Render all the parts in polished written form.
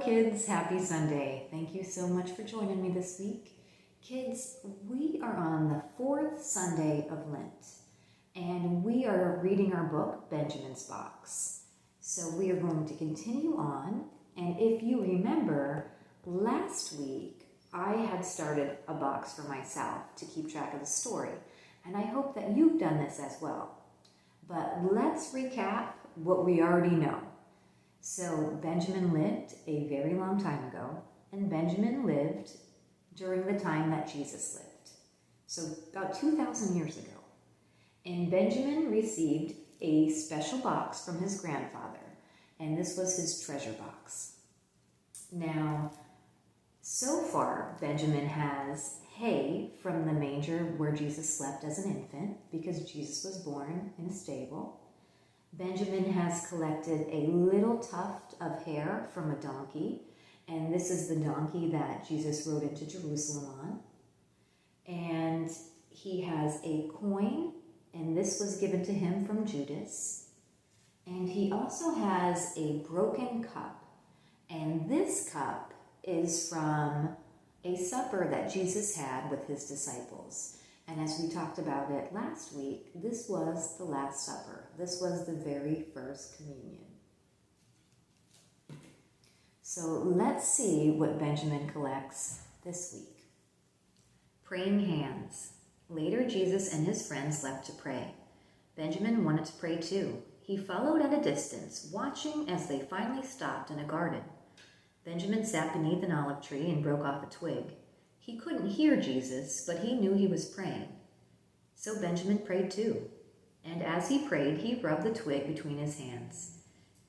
kids, happy Sunday. Thank you so much for joining me this week. Kids, we are on the fourth Sunday of Lent, and we are reading our book, Benjamin's Box. So we are going to continue on, and if you remember, last week I had started a box for myself to keep track of the story, and I hope that you've done this as well. But let's recap what we already know. So Benjamin lived a very long time ago, and Benjamin lived during the time that Jesus lived. So about 2,000 years ago. And Benjamin received a special box from his grandfather, and this was his treasure box. Now, so far, Benjamin has hay from the manger where Jesus slept as an infant, because Jesus was born in a stable. Benjamin has collected a little tuft of hair from a donkey, and this is the donkey that Jesus rode into Jerusalem on. And he has a coin, and this was given to him from Judas. And he also has a broken cup, and this cup is from a supper that Jesus had with his disciples. And as we talked about it last week, this was the Last Supper. This was the very first communion. So let's see what Benjamin collects this week. Praying hands. Later, Jesus and his friends left to pray. Benjamin wanted to pray too. He followed at a distance, watching as they finally stopped in a garden. Benjamin sat beneath an olive tree and broke off a twig. He couldn't hear Jesus, but he knew he was praying. So Benjamin prayed too. And as he prayed, he rubbed the twig between his hands.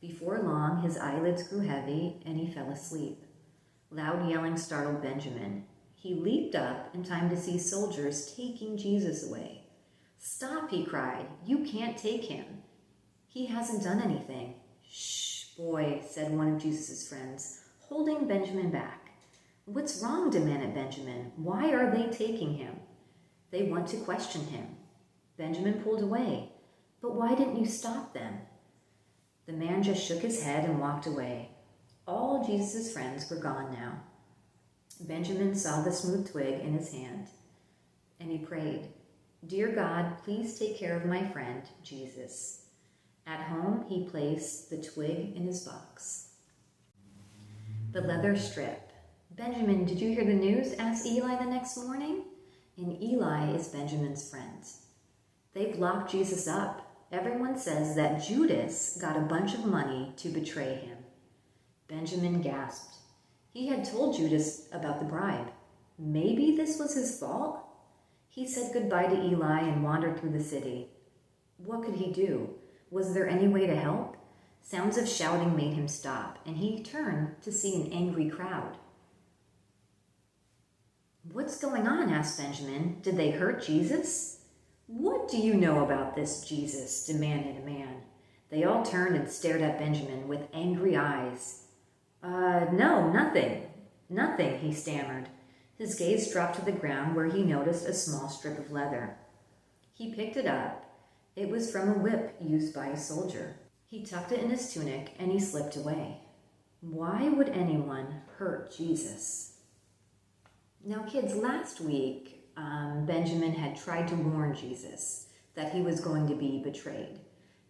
Before long, his eyelids grew heavy and he fell asleep. Loud yelling startled Benjamin. He leaped up in time to see soldiers taking Jesus away. "Stop," he cried. "You can't take him. He hasn't done anything." "Shh, boy," said one of Jesus' friends, holding Benjamin back. "What's wrong?" demanded Benjamin. "Why are they taking him?" "They want to question him." Benjamin pulled away. "But why didn't you stop them?" The man just shook his head and walked away. All Jesus' friends were gone now. Benjamin saw the smooth twig in his hand, and he prayed, "Dear God, please take care of my friend, Jesus." At home, he placed the twig in his box. The leather strip. "Benjamin, did you hear the news?" asked Eli the next morning. And Eli is Benjamin's friend. They've locked Jesus up. Everyone says that Judas got a bunch of money to betray him. Benjamin gasped. He had told Judas about the bribe. Maybe this was his fault? He said goodbye to Eli and wandered through the city. What could he do? Was there any way to help? Sounds of shouting made him stop, and he turned to see an angry crowd. "What's going on?" asked Benjamin. "Did they hurt Jesus?" "What do you know about this Jesus?" demanded a man. They all turned and stared at Benjamin with angry eyes. No, nothing. Nothing," he stammered. His gaze dropped to the ground where he noticed a small strip of leather. He picked it up. It was from a whip used by a soldier. He tucked it in his tunic and he slipped away. Why would anyone hurt Jesus? Now, kids, last week, Benjamin had tried to warn Jesus that he was going to be betrayed.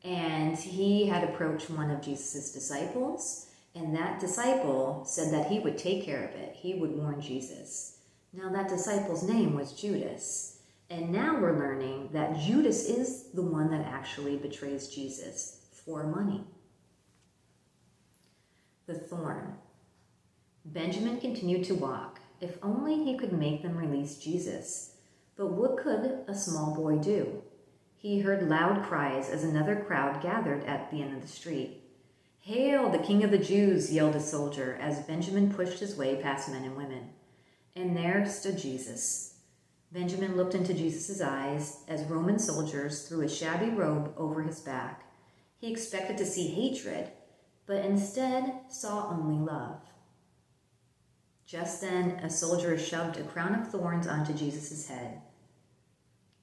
And he had approached one of Jesus' disciples, and that disciple said that he would take care of it. He would warn Jesus. Now, that disciple's name was Judas. And now we're learning that Judas is the one that actually betrays Jesus for money. The thorn. Benjamin continued to walk. If only he could make them release Jesus. But what could a small boy do? He heard loud cries as another crowd gathered at the end of the street. "Hail, the King of the Jews!" yelled a soldier as Benjamin pushed his way past men and women. And there stood Jesus. Benjamin looked into Jesus' eyes as Roman soldiers threw a shabby robe over his back. He expected to see hatred, but instead saw only love. Just then, a soldier shoved a crown of thorns onto Jesus' head.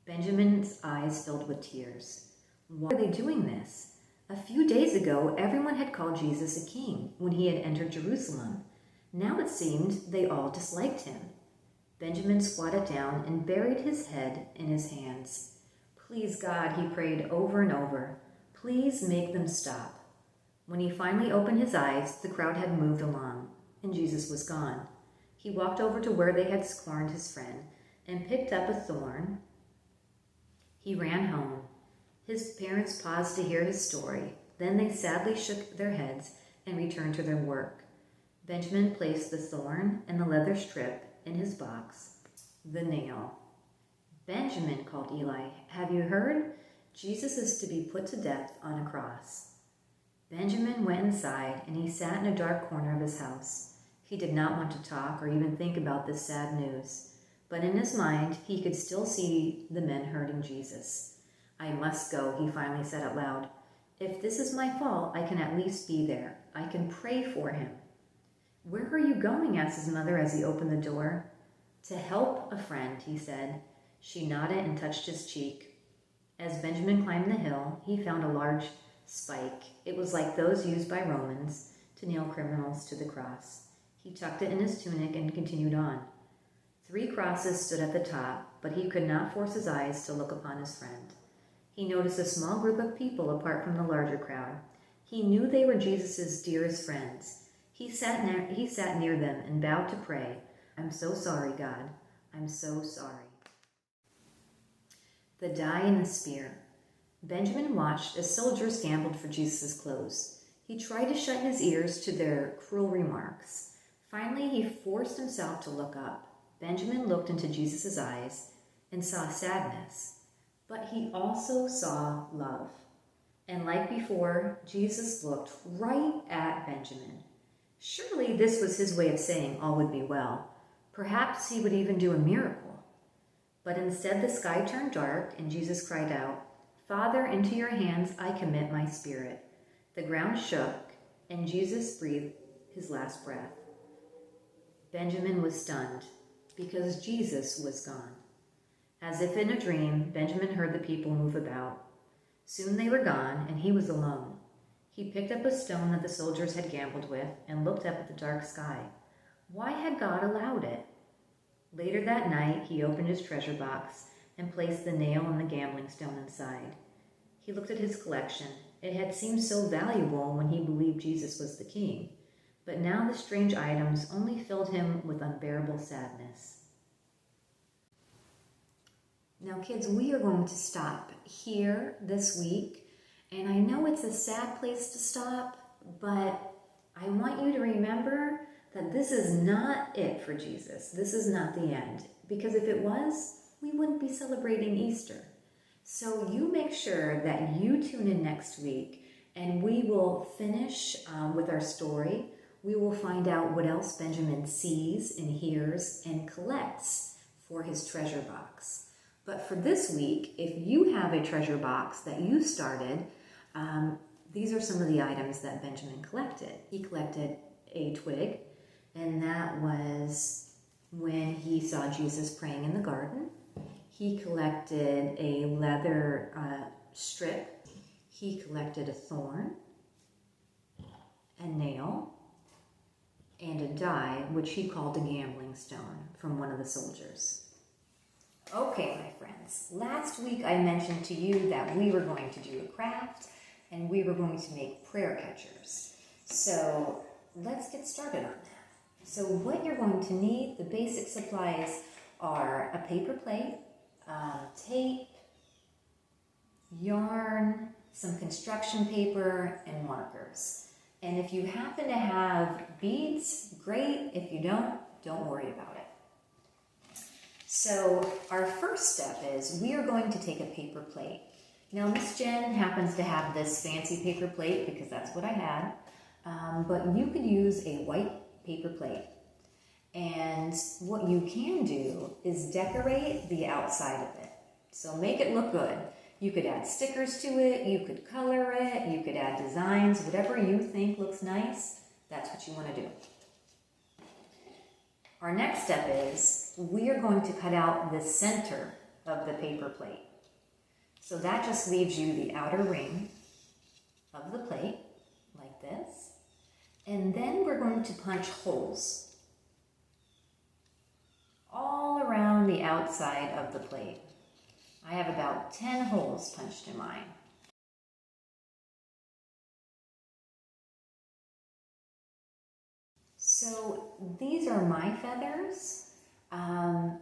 Benjamin's eyes filled with tears. Why are they doing this? A few days ago, everyone had called Jesus a king when he had entered Jerusalem. Now it seemed they all disliked him. Benjamin squatted down and buried his head in his hands. Please, God, he prayed over and over. Please make them stop. When he finally opened his eyes, the crowd had moved along, and Jesus was gone. He walked over to where they had scorned his friend and picked up a thorn. He ran home. His parents paused to hear his story. Then they sadly shook their heads and returned to their work. Benjamin placed the thorn and the leather strip in his box, the nail. Benjamin, called Eli, have you heard? Jesus is to be put to death on a cross. Benjamin went inside and he sat in a dark corner of his house. He did not want to talk or even think about this sad news, but in his mind he could still see the men hurting Jesus. I must go, he finally said out loud. If this is my fault, I can at least be there. I can pray for him. Where are you going? Asked his mother as he opened the door. To help a friend, he said. She nodded and touched his cheek. As Benjamin climbed the hill, he found a large spike. It was like those used by Romans to nail criminals to the cross. He tucked it in his tunic and continued on. 3 crosses stood at the top, but he could not force his eyes to look upon his friend. He noticed a small group of people apart from the larger crowd. He knew they were Jesus' dearest friends. He sat near them and bowed to pray. I'm so sorry, God. I'm so sorry. The die and the spear. Benjamin watched as soldiers gambled for Jesus' clothes. He tried to shut his ears to their cruel remarks. Finally, he forced himself to look up. Benjamin looked into Jesus' eyes and saw sadness, but he also saw love. And like before, Jesus looked right at Benjamin. Surely this was his way of saying all would be well. Perhaps he would even do a miracle. But instead the sky turned dark and Jesus cried out, Father, into your hands I commit my spirit. The ground shook and Jesus breathed his last breath. Benjamin was stunned because Jesus was gone. As if in a dream, Benjamin heard the people move about. Soon they were gone and he was alone. He picked up a stone that the soldiers had gambled with and looked up at the dark sky. Why had God allowed it? Later that night, he opened his treasure box and placed the nail and the gambling stone inside. He looked at his collection. It had seemed so valuable when he believed Jesus was the king, but now the strange items only filled him with unbearable sadness. Now, kids, we are going to stop here this week. And I know it's a sad place to stop, but I want you to remember that this is not it for Jesus. This is not the end. Because if it was, we wouldn't be celebrating Easter. So you make sure that you tune in next week and we will finish with our story. We will find out what else Benjamin sees and hears and collects for his treasure box. But for this week, if you have a treasure box that you started, these are some of the items that Benjamin collected. He collected a twig, and that was when he saw Jesus praying in the garden. He collected a leather strip. He collected a thorn, a nail, and a die, which he called a gambling stone from one of the soldiers. Okay, my friends, last week I mentioned to you that we were going to do a craft and we were going to make prayer catchers. So let's get started on that. So what you're going to need, the basic supplies are a paper plate, tape, yarn, some construction paper, and markers. And if you happen to have beads, great. If you don't worry about it. So our first step is we are going to take a paper plate. Now Miss Jen happens to have this fancy paper plate because that's what I had, but you could use a white paper plate. And what you can do is decorate the outside of it. So make it look good. You could add stickers to it, you could color it, you could add designs, whatever you think looks nice, that's what you want to do. Our next step is we are going to cut out the center of the paper plate. So that just leaves you the outer ring of the plate, like this. And then we're going to punch holes all around the outside of the plate. I have about 10 holes punched in mine. So these are my feathers, and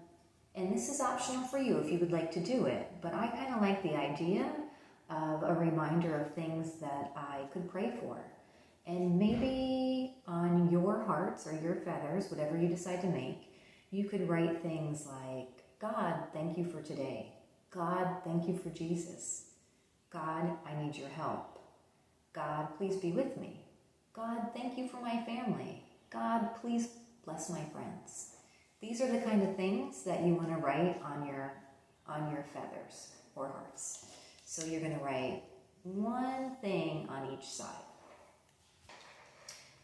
this is optional for you if you would like to do it, but I kind of like the idea of a reminder of things that I could pray for. And maybe on your hearts or your feathers, whatever you decide to make, you could write things like, God, thank you for today. God, thank you for Jesus. God, I need your help. God, please be with me. God, thank you for my family. God, please bless my friends. These are the kind of things that you want to write on your feathers or hearts. So you're going to write one thing on each side.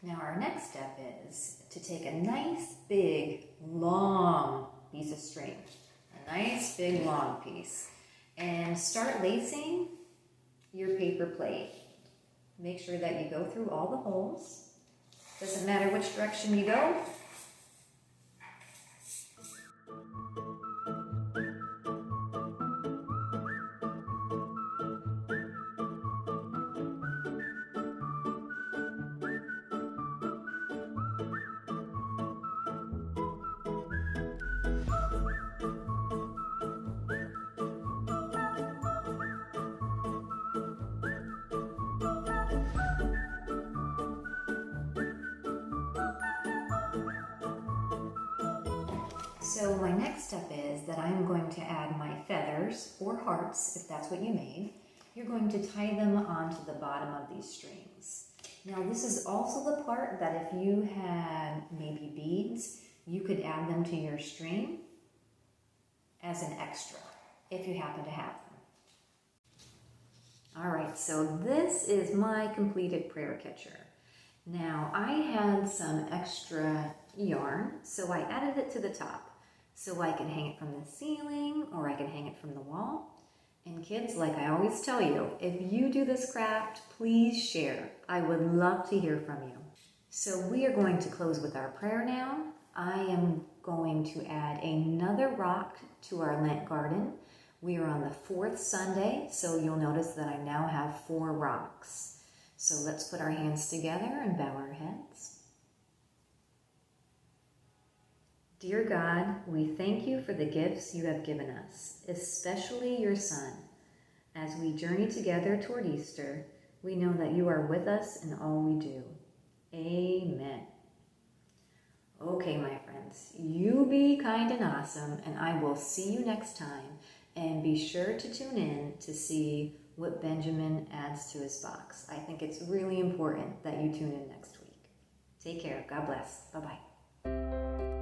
Now our next step is to take a nice big long piece of string, a nice big long piece, and start lacing your paper plate. Make sure that you go through all the holes. Doesn't matter which direction you go. So my next step is that I'm going to add my feathers or hearts, if that's what you made. You're going to tie them onto the bottom of these strings. Now this is also the part that if you had maybe beads, you could add them to your string as an extra, if you happen to have them. All right, so this is my completed prayer catcher. Now I had some extra yarn, so I added it to the top. So I can hang it from the ceiling or I can hang it from the wall. And kids, like I always tell you, if you do this craft, please share. I would love to hear from you. So we are going to close with our prayer now. I am going to add another rock to our Lent garden. We are on the 4th Sunday, so you'll notice that I now have 4 rocks. So let's put our hands together and bow our heads. Dear God, we thank you for the gifts you have given us, especially your Son. As we journey together toward Easter, we know that you are with us in all we do. Amen. Okay, my friends, you be kind and awesome, and I will see you next time. And be sure to tune in to see what Benjamin adds to his box. I think it's really important that you tune in next week. Take care. God bless. Bye-bye.